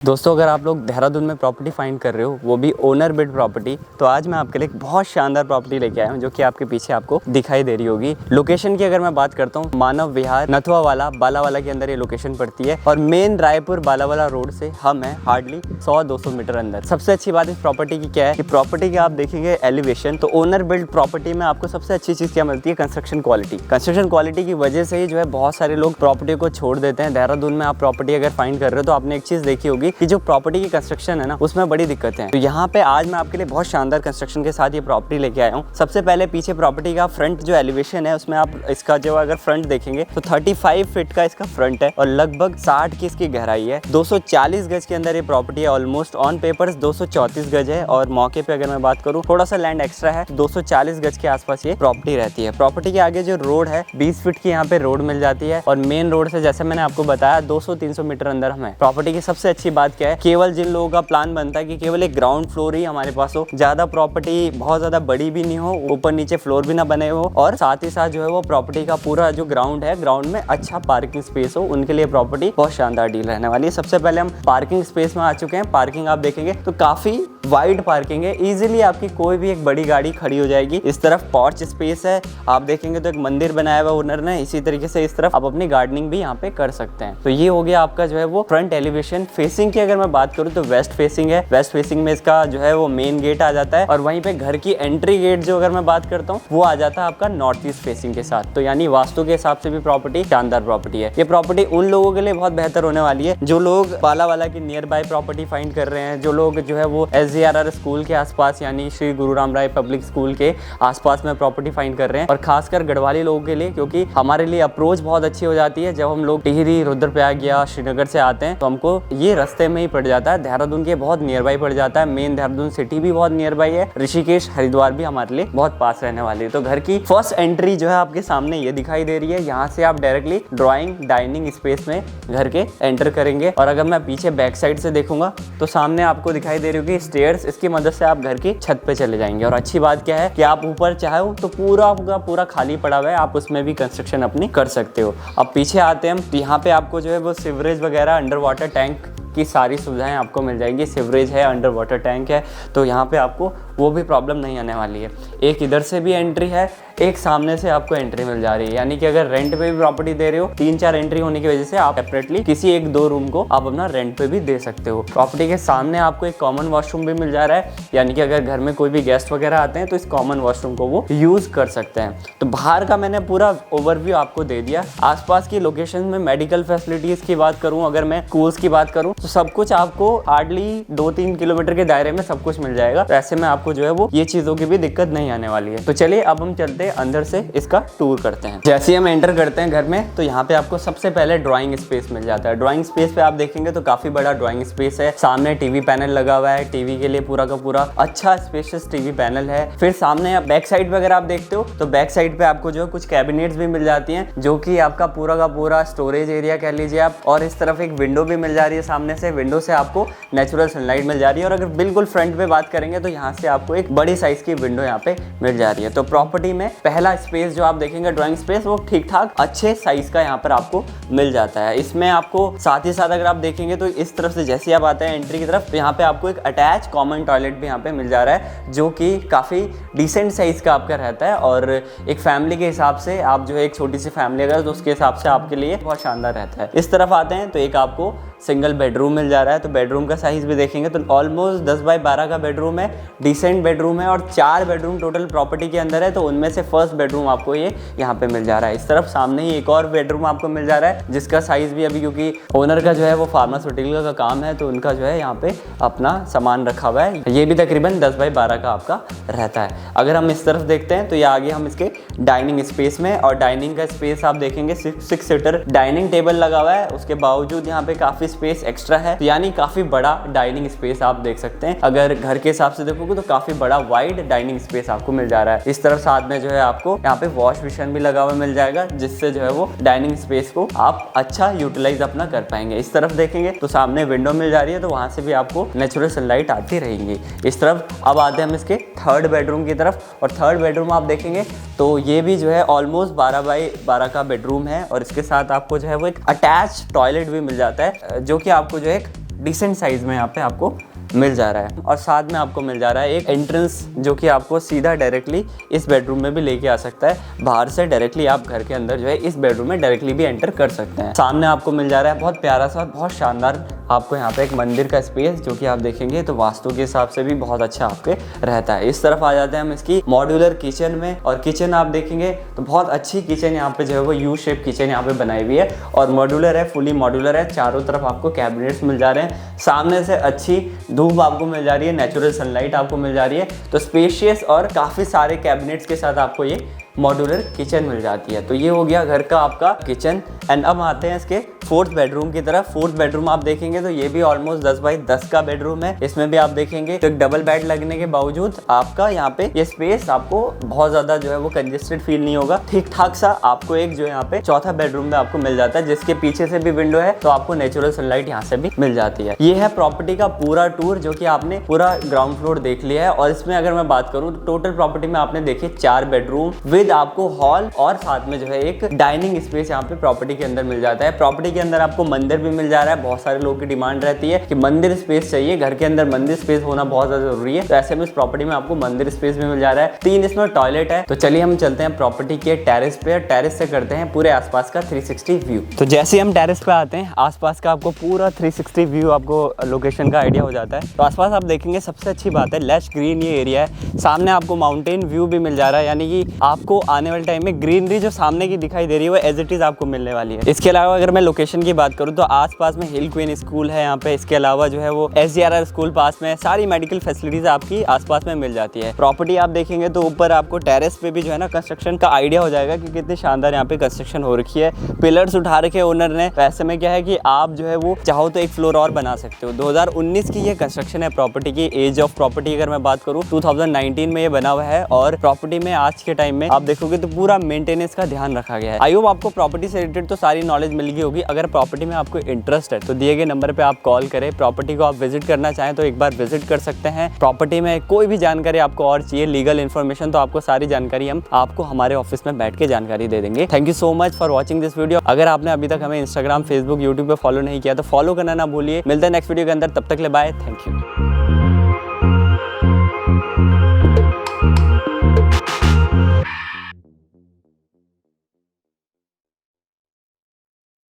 दोस्तों, अगर आप लोग देहरादून में प्रॉपर्टी फाइंड कर रहे हो, वो भी ओनर बिल्ड प्रॉपर्टी, तो आज मैं आपके लिए एक बहुत शानदार प्रॉपर्टी लेके आया हूँ जो कि आपके पीछे आपको दिखाई दे रही होगी। लोकेशन की अगर मैं बात करता हूँ, मानव विहार नथुआवाला बालावाला के अंदर ये लोकेशन पड़ती है और मेन रायपुर बालावाला रोड से हम है हार्डली 100-200 मीटर अंदर। सबसे अच्छी बात इस प्रॉपर्टी की क्या है कि प्रॉपर्टी की आप देखेंगे एलिवेशन, तो ओनर बिल्ड प्रॉपर्टी में आपको सबसे अच्छी चीज़ क्या मिलती है? Construction quality. कंस्ट्रक्शन क्वालिटी की वजह से ही जो है बहुत सारे लोग प्रॉपर्टी को छोड़ देते हैं। देहरादून में आप प्रॉपर्टी अगर फाइंड कर रहे हो तो आपने एक चीज़ देखी होगी कि जो प्रॉपर्टी की कंस्ट्रक्शन है ना, उसमें बड़ी दिक्कतें हैं। तो यहाँ पे आज मैं आपके लिए बहुत शानदार कंस्ट्रक्शन के साथ ये प्रॉपर्टी लेके आया हूँ। सबसे पहले पीछे प्रॉपर्टी का फ्रंट जो एलिवेशन है उसमें आप इसका जो अगर फ्रंट देखेंगे तो 35 फीट का इसका फ्रंट है और लगभग 60 की इसकी गहराई है। 240 गज के अंदर ये प्रॉपर्टी है। ऑलमोस्ट ऑन पेपर्स 234 गज है और मौके पे अगर मैं बात करूँ थोड़ा सा लैंड एक्स्ट्रा है। 240 गज के आसपास ये प्रॉपर्टी रहती है। प्रॉपर्टी के आगे जो रोड है 20 फीट की यहाँ पे रोड मिल जाती है और मेन रोड से जैसे मैंने आपको बताया 200-300 मीटर अंदर हमें। प्रॉपर्टी की सबसे अच्छी बात क्या है, केवल जिन लोगों का प्लान बनता है कि केवल एक ग्राउंड फ्लोर ही हमारे पास हो, ज्यादा प्रॉपर्टी बहुत ज्यादा बड़ी भी नहीं हो, ऊपर नीचे फ्लोर भी ना बने हो और साथ ही साथ जो है वो प्रॉपर्टी का पूरा जो ग्राउंड है, ग्राउंड में अच्छा पार्किंग स्पेस हो, उनके लिए प्रॉपर्टी बहुत शानदार डील रहने वाली है। सबसे पहले हम पार्किंग स्पेस में आ चुके हैं। पार्किंग आप देखेंगे तो काफी वाइड पार्किंग है, इजीली आपकी कोई भी एक बड़ी गाड़ी खड़ी हो जाएगी। इस तरफ पोर्च स्पेस है, आप देखेंगे तो एक मंदिर बनाया हुआ ओनर ने। इसी तरीके से इस तरफ आप अपनी गार्डनिंग भी यहाँ पे कर सकते हैं। तो ये हो गया आपका जो है वो फ्रंट एलिवेशन। फेसिंग की अगर मैं बात करूँ तो वेस्ट फेसिंग है। वेस्ट फेसिंग में इसका जो है वो मेन गेट आ जाता है और वहीं पे घर की एंट्री गेट जो अगर मैं बात करता हूँ वो आ जाता है आपका नॉर्थ ईस्ट फेसिंग के साथ। तो यानी वास्तु के हिसाब से भी प्रॉपर्टी शानदार प्रॉपर्टी है। ये प्रॉपर्टी उन लोगों के लिए बहुत बेहतर होने वाली है जो लोग बालावाला की नियर बाय प्रॉपर्टी फाइंड कर रहे हैं, जो लोग जो है वो SGRR स्कूल के आसपास यानी श्री गुरु राम राय पब्लिक स्कूल के आसपास में प्रॉपर्टी फाइंड कर रहे हैं, और खासकर गढ़वाली लोगों के लिए, क्योंकि हमारे लिए अप्रोच बहुत अच्छी हो जाती है। जब हम लोग टिहरी, रुद्रप्रयाग या श्रीनगर से आते हैं तो हमको ये रास्ते में ही पड़ जाता है, देहरादून के बहुत नियर बाय पड़ जाता है। मेन देहरादून सिटी भी बहुत नियर बाय है, ऋषिकेश हरिद्वार भी हमारे लिए बहुत पास रहने वाली है। तो घर की फर्स्ट एंट्री जो है आपके सामने ये दिखाई दे रही है। यहाँ से आप डायरेक्टली ड्राइंग डाइनिंग स्पेस में घर के एंटर करेंगे और अगर मैं पीछे बैक साइड से देखूंगा तो सामने आपको दिखाई दे रही होगी स्टेयर्स। इसकी मदद से आप घर की छत पे चले जाएंगे। और अच्छी बात क्या है कि आप ऊपर चाहो तो पूरा खाली पड़ा हुआ है, आप उसमें भी कंस्ट्रक्शन अपनी कर सकते हो। अब पीछे आते हैं हम, यहाँ पे आपको जो है वो सीवरेज वगैरह, अंडर वाटर टैंक की सारी सुविधाएं आपको मिल जाएंगी। सीवरेज है, अंडर वाटर टैंक है, तो यहाँ पे आपको वो भी प्रॉब्लम नहीं आने वाली है। एक इधर से भी एंट्री है, एक सामने से आपको एंट्री मिल जा रही है। यानी कि अगर रेंट पे भी प्रॉपर्टी दे रहे हो, 3-4 एंट्री होने की वजह से आप सेपरेटली किसी 1-2 रूम को आप अपना रेंट पे भी दे सकते हो। प्रॉपर्टी के सामने आपको एक कॉमन वॉशरूम भी मिल जा रहा है, यानी कि अगर घर में कोई भी गेस्ट वगैरह आते हैं तो इस कॉमन वॉशरूम को वो यूज कर सकते हैं। तो बाहर का मैंने पूरा ओवरव्यू आपको दे दिया। आसपास की लोकेशन में मेडिकल फैसिलिटीज की बात करूँ, अगर मैं स्कूल्स की बात करूँ तो सब कुछ आपको हार्डली 2-3 किलोमीटर के दायरे में सब कुछ मिल जाएगा। तो ऐसे में आपको जो है वो ये चीजों की भी दिक्कत नहीं आने वाली है। तो चलिए अब हम चलते हैं अंदर से इसका टूर करते हैं। जैसे ही हम एंटर करते हैं घर में तो यहाँ पे आपको सबसे पहले ड्राइंग स्पेस मिल जाता है। ड्राइंग स्पेस पे आप देखेंगे तो काफी बड़ा ड्राइंग स्पेस है। सामने टीवी पैनल लगा हुआ है, टीवी के लिए पूरा का पूरा अच्छा स्पेशियस टीवी पैनल है। फिर सामने बैक साइड पे अगर आप देखते हो तो बैक साइड पे आपको जो है कुछ कैबिनेट्स भी मिल जाती हैं, जो कि आपका पूरा का पूरा स्टोरेज एरिया कह लीजिए आप। और इस तरफ एक विंडो भी मिल जा रही है, सामने से विंडो से आपको नेचुरल सनलाइट मिल जा रही है। और अगर बिल्कुल फ्रंट पे बात करेंगे तो यहाँ से आपको एक बड़ी साइज की विंडो यहाँ पे मिल जा रही है। तो प्रॉपर्टी में पहला स्पेस जो आप देखेंगे ड्राइंग स्पेस, वो ठीक ठाक अच्छे साइज का यहाँ पर आपको मिल जाता है। इसमें आपको साथ ही साथ अगर आप देखेंगे तो इस तरफ से जैसे आप आते हैं एंट्री की तरफ तो यहाँ पे आपको एक अटैच कॉमन टॉयलेट भी यहाँ पे मिल जा रहा है, जो कि काफी डिसेंट साइज का आपका रहता है। और एक फैमिली के हिसाब से आप जो है एक छोटी सी फैमिली अगर तो उसके हिसाब से आपके लिए बहुत शानदार रहता है। इस तरफ आते हैं तो एक आपको सिंगल बेडरूम मिल जा रहा है। तो बेडरूम का साइज भी देखेंगे तो ऑलमोस्ट 10x12 का बेडरूम है, डिसेंट बेडरूम है और 4 बेडरूम टोटल प्रॉपर्टी के अंदर है। तो उनमें से फर्स्ट बेडरूम आपको ये यहाँ पे मिल जा रहा है। इस तरफ सामने ही एक और बेडरूम आपको मिल जा रहा है, जिसका साइज भी अभी, क्योंकि ओनर का जो है वो फार्मास्यूटिकल का काम है तो उनका जो है यहाँ पे अपना सामान रखा हुआ है। ये भी तकरीबन 10x12 का आपका रहता है। अगर हम इस तरफ देखते हैं तो ये आगे हम इसके डाइनिंग स्पेस में, और डाइनिंग का स्पेस आप देखेंगे 6 सीटर डाइनिंग टेबल लगा हुआ है। उसके बावजूद यहाँ पे काफी स्पेस एक्स्ट्रा है, यानी काफी बड़ा डाइनिंग स्पेस आप देख सकते हैं। अगर घर के हिसाब से देखोगे तो काफी बड़ा वाइड डाइनिंग स्पेस आपको मिल जा रहा है। इस तरफ साथ में जो है आपको यहाँ पे वॉश बेसिन भी लगा हुआ मिल जाएगा, जिससे जो है वो डाइनिंग स्पेस को आप अच्छा यूटिलाइज अपना कर पाएंगे। इस तरफ देखेंगे तो सामने विंडो मिल जा रही है, तो वहां से भी आपको नेचुरल सनलाइट आती रहेंगी। इस तरफ अब आते हैं हम इसके थर्ड बेडरूम की तरफ, और थर्ड बेडरूम आप देखेंगे तो ये भी जो है ऑलमोस्ट 12x12 का बेडरूम है, और इसके साथ आपको जो है वो एक अटैच टॉयलेट भी मिल जाता है, जो कि आपको जो है डिसेंट साइज में यहाँ पे आपको मिल जा रहा है। और साथ में आपको मिल जा रहा है एक एंट्रेंस जो कि आपको सीधा डायरेक्टली इस बेडरूम में भी लेके आ सकता है। बाहर से डायरेक्टली आप घर के अंदर जो है इस बेडरूम में डायरेक्टली भी एंटर कर सकते हैं। सामने आपको मिल जा रहा है बहुत प्यारा सा, बहुत शानदार आपको यहाँ पे एक मंदिर का स्पेस, जो कि आप देखेंगे तो वास्तु के हिसाब से भी बहुत अच्छा आपके रहता है। इस तरफ आ जाते हैं हम इसकी मॉड्यूलर किचन में, और किचन आप देखेंगे तो बहुत अच्छी किचन यहाँ पे जो है वो यू शेप किचन यहाँ पे बनाई हुई है, और मॉड्यूलर है, फुली मॉड्यूलर है। चारों तरफ आपको कैबिनेट्स मिल जा रहे हैं, सामने से अच्छी धूप आपको मिल जा रही है, नेचुरल सनलाइट आपको मिल जा रही है। तो स्पेशियस और काफ़ी सारे कैबिनेट्स के साथ आपको ये मॉड्यूलर किचन मिल जाती है। तो ये हो गया घर का आपका किचन। एंड अब आते हैं इसके फोर्थ बेडरूम की तरफ। फोर्थ बेडरूम आप देखेंगे तो ये भी ऑलमोस्ट 10 बाई 10 का बेडरूम है। इसमें भी आप देखेंगे तो एक डबल बेड लगने के बावजूद आपका यहाँ पे ये स्पेस आपको बहुत ज्यादा जो है वो कंजेस्टेड फील नहीं होगा। ठीक ठाक सा आपको एक जो यहाँ पे चौथा बेडरूम में आपको मिल जाता है, जिसके पीछे से भी विंडो है, तो आपको नेचुरल सनलाइट यहाँ से भी मिल जाती है। ये है प्रॉपर्टी का पूरा टूर, जो कि आपने पूरा ग्राउंड फ्लोर देख लिया है। और इसमें अगर मैं बात करूँ तो टोटल प्रॉपर्टी में आपने देखिए 4 बेडरूम विद आपको हॉल और साथ में जो है एक डाइनिंग स्पेस यहाँ पे प्रॉपर्टी के अंदर मिल जाता है। प्रॉपर्टी के अंदर आपको मंदिर भी मिल जा रहा है। बहुत सारे लोगों की डिमांड रहती है कि मंदिर स्पेस चाहिए, घर के अंदर मंदिर स्पेस होना बहुत ज्यादा जरूरी है, तो ऐसे में इस प्रॉपर्टी में आपको मंदिर स्पेस भी मिल जा रहा है। 3 इसमें टॉयलेट है। तो चलिए हम चलते हैं प्रॉपर्टी के टेरेस पे, टेरेस से करते हैं पूरे आसपास का 360 व्यू। तो जैसे हम टेरेस पे आते हैं, आसपास का आपको पूरा 360 व्यू आपको लोकेशन का आइडिया हो जाता है। तो आसपास आप देखेंगे सबसे अच्छी बात है लैश ग्रीन ये एरिया है। सामने आपको माउंटेन व्यू भी मिल जा रहा है, यानी कि आपको आने वाले टाइम में ग्रीनरी जो सामने की दिखाई दे रही है वो एज इट इज आपको मिलने वाली है। इसके अलावा अगर मैं लोकेशन की बात करूं तो आसपास में हिल क्वीन स्कूल है यहाँ पे। इसके अलावा जो है वो SGRR स्कूल पास में, सारी मेडिकल फैसिलिटीज आपकी आसपास में मिल जाती है। प्रॉपर्टी आप देखेंगे तो ऊपर आपको टेरेस पे भी जो है ना कंस्ट्रक्शन का आइडिया हो जाएगा कि कितनी शानदार यहाँ पे कंस्ट्रक्शन हो रखी है। पिलर्स उठा रखे ओनर ने। तो ऐसे में क्या है कि आप जो है वो चाहो तो एक फ्लोर और बना सकते हो। 2019 की ये कंस्ट्रक्शन है प्रॉपर्टी की। एज ऑफ प्रॉपर्टी अगर मैं बात करूँ 2019 में ये बना हुआ है, और प्रॉपर्टी में आज के टाइम में आप देखोगे तो पूरा मेंटेनेंस का ध्यान रखा गया है। आई होप आपको प्रॉपर्टी से रिलेटेड तो सारी नॉलेज मिल गई होगी। अगर प्रॉपर्टी में आपको इंटरेस्ट है तो दिए गए नंबर पे आप कॉल करें। प्रॉपर्टी को आप विजिट करना चाहें तो एक बार विजिट कर सकते हैं। प्रॉपर्टी में कोई भी जानकारी आपको और चाहिए, लीगल इन्फॉर्मेशन, तो आपको सारी जानकारी हम आपको हमारे ऑफिस में बैठ के जानकारी दे देंगे। Thank you so much for watching this video. अगर आपने अभी तक हमें इंस्टाग्राम, फेसबुक, यूट्यूब पे फॉलो नहीं किया तो फॉलो करना ना भूलिए। मिलते हैं नेक्स्ट वीडियो के अंदर, तब तक ले बाय, थैंक यू।